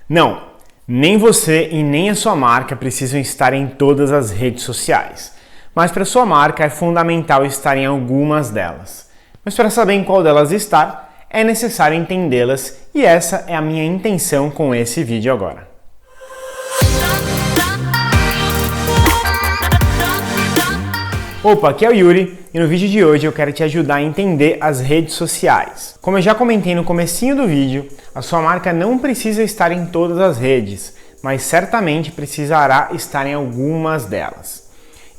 Não, nem você e nem a sua marca precisam estar em todas as redes sociais, mas para sua marca é fundamental estar em algumas delas. Mas para saber em qual delas estar, é necessário entendê-las e essa é a minha intenção com esse vídeo agora. Opa, aqui é o Yuri e no vídeo de hoje eu quero te ajudar a entender as redes sociais. Como eu já comentei no comecinho do vídeo, a sua marca não precisa estar em todas as redes, mas certamente precisará estar em algumas delas.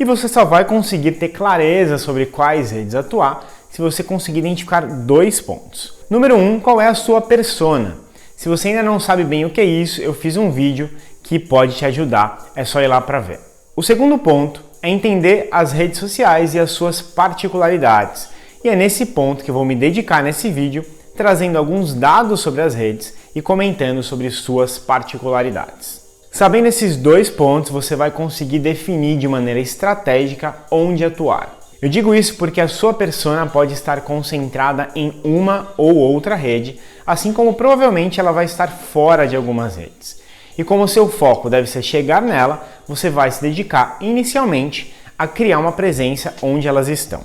E você só vai conseguir ter clareza sobre quais redes atuar se você conseguir identificar dois pontos. Número 1, qual é a sua persona? Se você ainda não sabe bem o que é isso, eu fiz um vídeo que pode te ajudar, é só ir lá para ver. O segundo ponto é entender as redes sociais e as suas particularidades. E é nesse ponto que eu vou me dedicar nesse vídeo, trazendo alguns dados sobre as redes e comentando sobre suas particularidades. Sabendo esses dois pontos, você vai conseguir definir de maneira estratégica onde atuar. Eu digo isso porque a sua persona pode estar concentrada em uma ou outra rede, assim como provavelmente ela vai estar fora de algumas redes. E como o seu foco deve ser chegar nela, você vai se dedicar inicialmente a criar uma presença onde elas estão.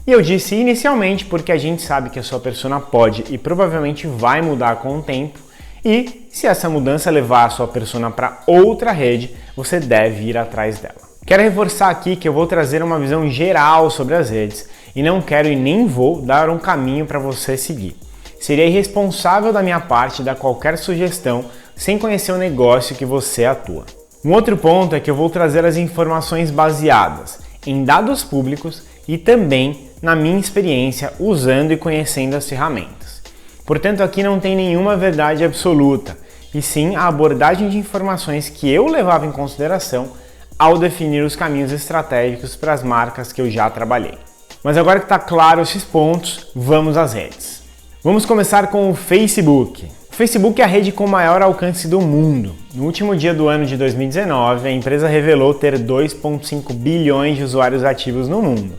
E eu disse inicialmente porque a gente sabe que a sua persona pode e provavelmente vai mudar com o tempo, e se essa mudança levar a sua persona para outra rede, você deve ir atrás dela. Quero reforçar aqui que eu vou trazer uma visão geral sobre as redes e não quero e nem vou dar um caminho para você seguir. Seria irresponsável da minha parte dar qualquer sugestão sem conhecer o negócio que você atua. Um outro ponto é que eu vou trazer as informações baseadas em dados públicos e também na minha experiência usando e conhecendo as ferramentas. Portanto, aqui não tem nenhuma verdade absoluta, e sim a abordagem de informações que eu levava em consideração ao definir os caminhos estratégicos para as marcas que eu já trabalhei. Mas agora que está claro esses pontos, vamos às redes. Vamos começar com o Facebook. O Facebook é a rede com maior alcance do mundo. No último dia do ano de 2019, a empresa revelou ter 2,5 bilhões de usuários ativos no mundo.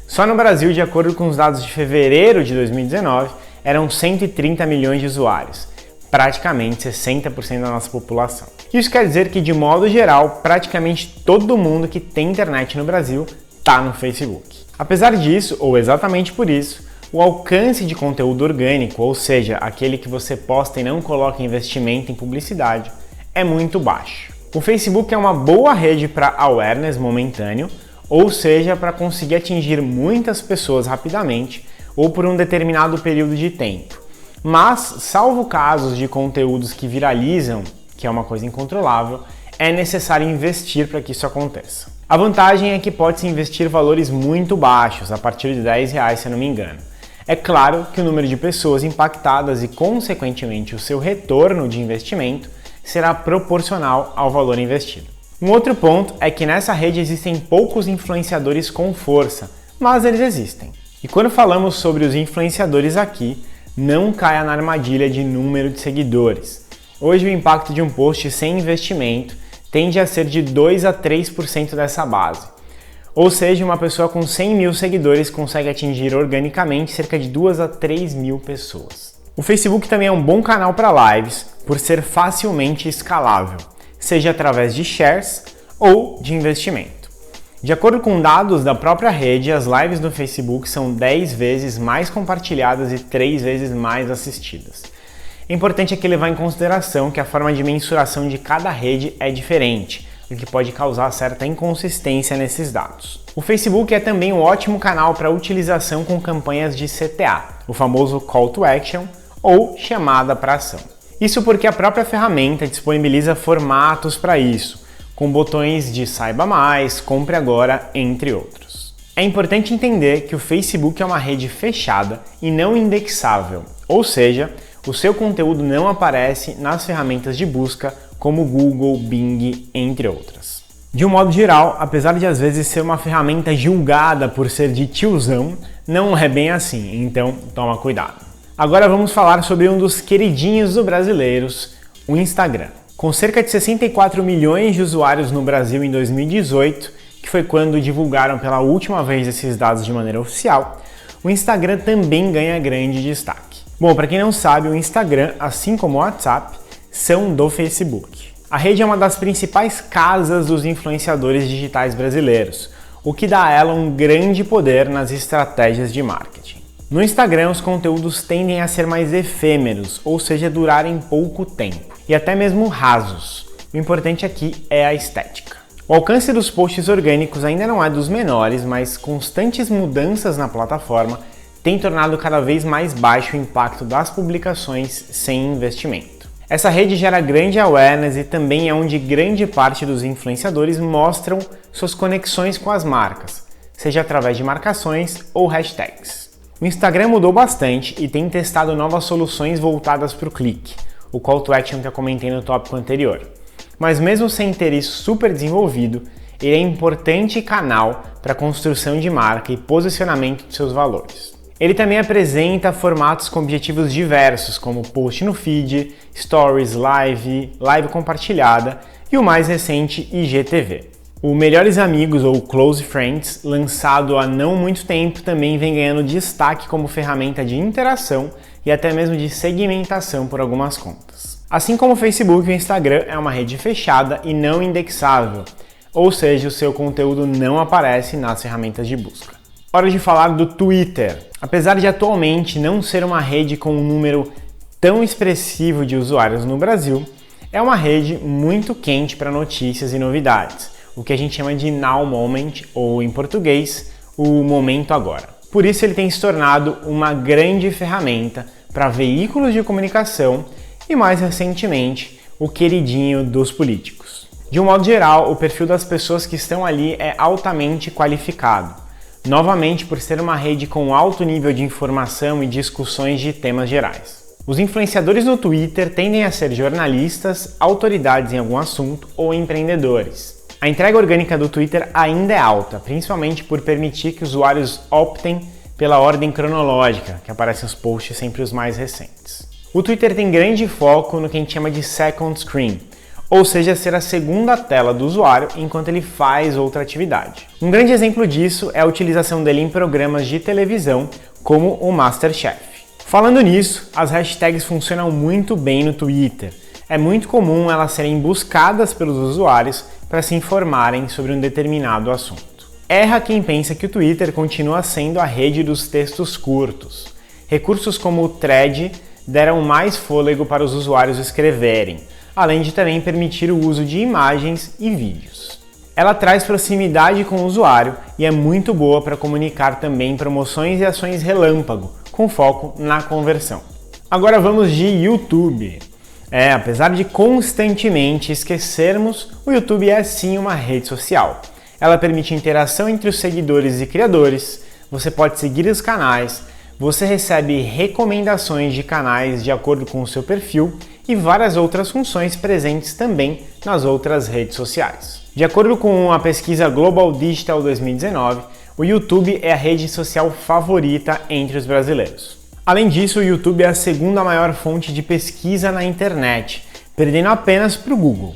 Só no Brasil, de acordo com os dados de fevereiro de 2019, eram 130 milhões de usuários, praticamente 60% da nossa população. Isso quer dizer que, de modo geral, praticamente todo mundo que tem internet no Brasil está no Facebook. Apesar disso, ou exatamente por isso, o alcance de conteúdo orgânico, ou seja, aquele que você posta e não coloca investimento em publicidade, é muito baixo. O Facebook é uma boa rede para awareness momentâneo, ou seja, para conseguir atingir muitas pessoas rapidamente ou por um determinado período de tempo. Mas, salvo casos de conteúdos que viralizam, que é uma coisa incontrolável, é necessário investir para que isso aconteça. A vantagem é que pode-se investir valores muito baixos, a partir de R$10, se eu não me engano. É claro que o número de pessoas impactadas e, consequentemente, o seu retorno de investimento será proporcional ao valor investido. Um outro ponto é que nessa rede existem poucos influenciadores com força, mas eles existem. E quando falamos sobre os influenciadores aqui, não caia na armadilha de número de seguidores. Hoje o impacto de um post sem investimento tende a ser de 2 a 3% dessa base. Ou seja, uma pessoa com 100 mil seguidores consegue atingir organicamente cerca de 2 a 3 mil pessoas. O Facebook também é um bom canal para lives por ser facilmente escalável, seja através de shares ou de investimento. De acordo com dados da própria rede, as lives do Facebook são 10 vezes mais compartilhadas e 3 vezes mais assistidas. É importante aqui levar em consideração que a forma de mensuração de cada rede é diferente, o que pode causar certa inconsistência nesses dados. O Facebook é também um ótimo canal para utilização com campanhas de CTA, o famoso Call to Action ou chamada para ação. Isso porque a própria ferramenta disponibiliza formatos para isso, com botões de saiba mais, compre agora, entre outros. É importante entender que o Facebook é uma rede fechada e não indexável, ou seja, o seu conteúdo não aparece nas ferramentas de busca como Google, Bing, entre outras. De um modo geral, apesar de às vezes ser uma ferramenta julgada por ser de tiozão, não é bem assim, então toma cuidado. Agora vamos falar sobre um dos queridinhos dos brasileiros, o Instagram. Com cerca de 64 milhões de usuários no Brasil em 2018, que foi quando divulgaram pela última vez esses dados de maneira oficial, o Instagram também ganha grande destaque. Bom, para quem não sabe, o Instagram, assim como o WhatsApp, são do Facebook. A rede é uma das principais casas dos influenciadores digitais brasileiros, o que dá a ela um grande poder nas estratégias de marketing. No Instagram, os conteúdos tendem a ser mais efêmeros, ou seja, durarem pouco tempo, e até mesmo rasos. O importante aqui é a estética. O alcance dos posts orgânicos ainda não é dos menores, mas constantes mudanças na plataforma têm tornado cada vez mais baixo o impacto das publicações sem investimento. Essa rede gera grande awareness e também é onde grande parte dos influenciadores mostram suas conexões com as marcas, seja através de marcações ou hashtags. O Instagram mudou bastante e tem testado novas soluções voltadas para o clique, o call to action que eu comentei no tópico anterior. Mas mesmo sem ter isso super desenvolvido, ele é um importante canal para a construção de marca e posicionamento de seus valores. Ele também apresenta formatos com objetivos diversos, como post no feed, stories, live compartilhada e o mais recente IGTV. O Melhores Amigos ou Close Friends, lançado há não muito tempo, também vem ganhando destaque como ferramenta de interação e até mesmo de segmentação por algumas contas. Assim como o Facebook, o Instagram é uma rede fechada e não indexável, ou seja, o seu conteúdo não aparece nas ferramentas de busca. Hora de falar do Twitter. Apesar de atualmente não ser uma rede com um número tão expressivo de usuários no Brasil, é uma rede muito quente para notícias e novidades, o que a gente chama de Now Moment, ou em português, o momento agora. Por isso ele tem se tornado uma grande ferramenta para veículos de comunicação e, mais recentemente, o queridinho dos políticos. De um modo geral, o perfil das pessoas que estão ali é altamente qualificado, novamente por ser uma rede com alto nível de informação e discussões de temas gerais. Os influenciadores no Twitter tendem a ser jornalistas, autoridades em algum assunto ou empreendedores. A entrega orgânica do Twitter ainda é alta, principalmente por permitir que usuários optem pela ordem cronológica, que aparecem os posts sempre os mais recentes. O Twitter tem grande foco no que a gente chama de second screen, ou seja, ser a segunda tela do usuário enquanto ele faz outra atividade. Um grande exemplo disso é a utilização dele em programas de televisão, como o MasterChef. Falando nisso, as hashtags funcionam muito bem no Twitter. É muito comum elas serem buscadas pelos usuários para se informarem sobre um determinado assunto. Erra quem pensa que o Twitter continua sendo a rede dos textos curtos. Recursos como o Thread deram mais fôlego para os usuários escreverem, além de também permitir o uso de imagens e vídeos. Ela traz proximidade com o usuário e é muito boa para comunicar também promoções e ações relâmpago, com foco na conversão. Agora vamos de YouTube. Apesar de constantemente esquecermos, o YouTube é sim uma rede social. Ela permite interação entre os seguidores e criadores, você pode seguir os canais, você recebe recomendações de canais de acordo com o seu perfil e várias outras funções presentes também nas outras redes sociais. De acordo com a pesquisa Global Digital 2019, o YouTube é a rede social favorita entre os brasileiros. Além disso, o YouTube é a segunda maior fonte de pesquisa na internet, perdendo apenas para o Google.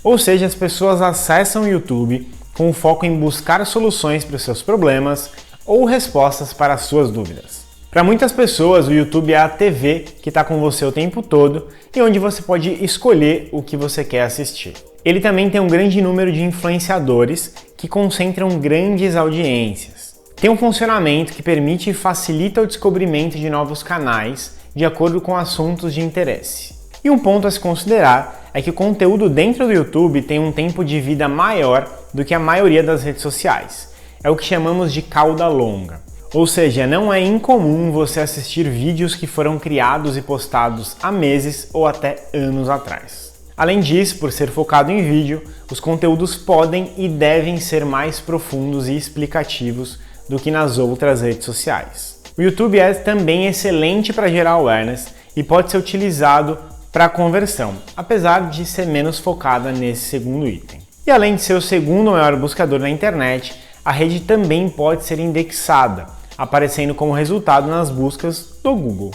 Ou seja, as pessoas acessam o YouTube com foco em buscar soluções para os seus problemas ou respostas para as suas dúvidas. Para muitas pessoas, o YouTube é a TV que está com você o tempo todo e onde você pode escolher o que você quer assistir. Ele também tem um grande número de influenciadores que concentram grandes audiências. Tem um funcionamento que permite e facilita o descobrimento de novos canais de acordo com assuntos de interesse. E um ponto a se considerar é que o conteúdo dentro do YouTube tem um tempo de vida maior do que a maioria das redes sociais. É o que chamamos de cauda longa. Ou seja, não é incomum você assistir vídeos que foram criados e postados há meses ou até anos atrás. Além disso, por ser focado em vídeo, os conteúdos podem e devem ser mais profundos e explicativos do que nas outras redes sociais. O YouTube é também excelente para gerar awareness e pode ser utilizado para conversão, apesar de ser menos focada nesse segundo item. E além de ser o segundo maior buscador na internet, a rede também pode ser indexada, aparecendo como resultado nas buscas do Google.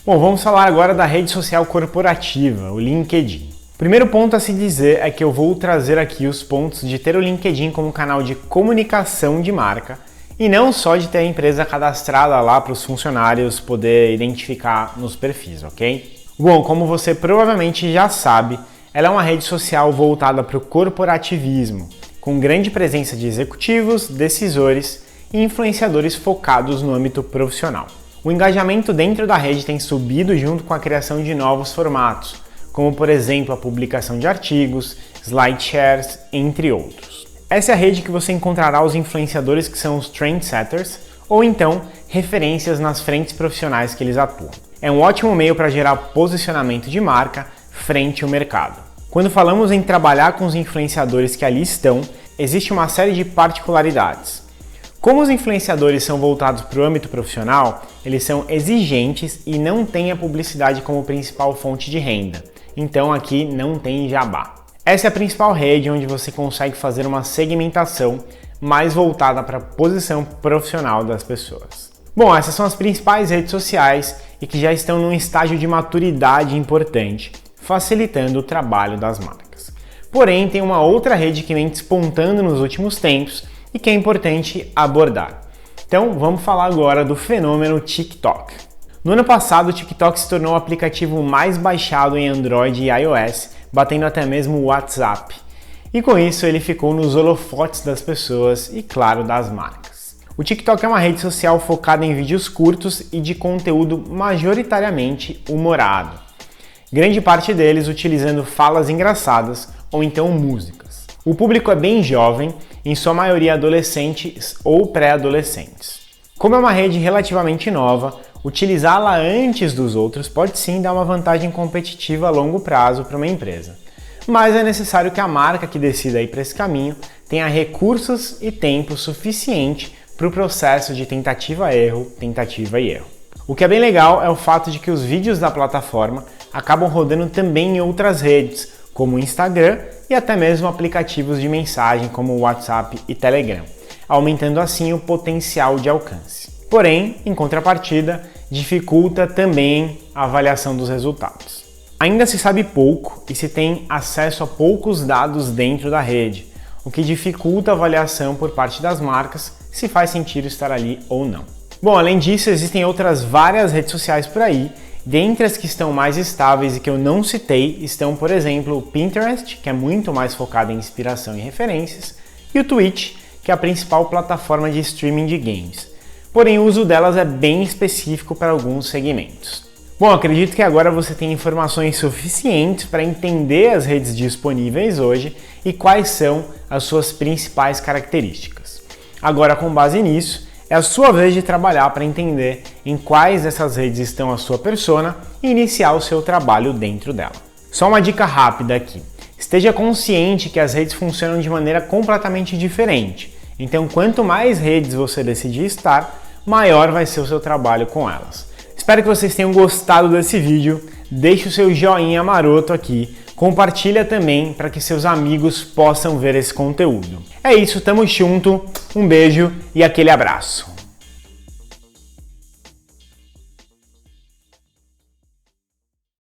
Bom, vamos falar agora da rede social corporativa, o LinkedIn. O primeiro ponto a se dizer é que eu vou trazer aqui os pontos de ter o LinkedIn como canal de comunicação de marca e não só de ter a empresa cadastrada lá para os funcionários poder identificar nos perfis, ok? Bom, como você provavelmente já sabe, ela é uma rede social voltada para o corporativismo, com grande presença de executivos, decisores e influenciadores focados no âmbito profissional. O engajamento dentro da rede tem subido junto com a criação de novos formatos, como por exemplo a publicação de artigos, slide shares, entre outros. Essa é a rede que você encontrará os influenciadores que são os trendsetters, ou então referências nas frentes profissionais que eles atuam. É um ótimo meio para gerar posicionamento de marca frente ao mercado. Quando falamos em trabalhar com os influenciadores que ali estão, existe uma série de particularidades. Como os influenciadores são voltados para o âmbito profissional, eles são exigentes e não têm a publicidade como principal fonte de renda. Então aqui não tem jabá. Essa é a principal rede onde você consegue fazer uma segmentação mais voltada para a posição profissional das pessoas. Bom, essas são as principais redes sociais e que já estão num estágio de maturidade importante, facilitando o trabalho das marcas. Porém, tem uma outra rede que vem despontando nos últimos tempos e que é importante abordar. Então, vamos falar agora do fenômeno TikTok. No ano passado, o TikTok se tornou o aplicativo mais baixado em Android e iOS, batendo até mesmo o WhatsApp. E com isso, ele ficou nos holofotes das pessoas e, claro, das marcas. O TikTok é uma rede social focada em vídeos curtos e de conteúdo majoritariamente humorado. Grande parte deles utilizando falas engraçadas ou então músicas. O público é bem jovem, em sua maioria adolescentes ou pré-adolescentes. Como é uma rede relativamente nova, utilizá-la antes dos outros pode sim dar uma vantagem competitiva a longo prazo para uma empresa. Mas é necessário que a marca que decida ir para esse caminho tenha recursos e tempo suficiente para o processo de tentativa e erro. O que é bem legal é o fato de que os vídeos da plataforma acabam rodando também em outras redes, como o Instagram e até mesmo aplicativos de mensagem como o WhatsApp e Telegram, aumentando assim o potencial de alcance. Porém, em contrapartida, dificulta também a avaliação dos resultados. Ainda se sabe pouco e se tem acesso a poucos dados dentro da rede, o que dificulta a avaliação por parte das marcas se faz sentido estar ali ou não. Bom, além disso, existem outras várias redes sociais por aí. Dentre as que estão mais estáveis e que eu não citei estão, por exemplo, o Pinterest, que é muito mais focado em inspiração e referências, e o Twitch, que é a principal plataforma de streaming de games. Porém, o uso delas é bem específico para alguns segmentos. Bom, acredito que agora você tem informações suficientes para entender as redes disponíveis hoje e quais são as suas principais características. Agora, com base nisso, é a sua vez de trabalhar para entender em quais dessas redes estão a sua persona e iniciar o seu trabalho dentro dela. Só uma dica rápida aqui. Esteja consciente que as redes funcionam de maneira completamente diferente. Então, quanto mais redes você decidir estar, maior vai ser o seu trabalho com elas. Espero que vocês tenham gostado desse vídeo. Deixe o seu joinha maroto aqui. Compartilha também para que seus amigos possam ver esse conteúdo. É isso, tamo junto, um beijo e aquele abraço.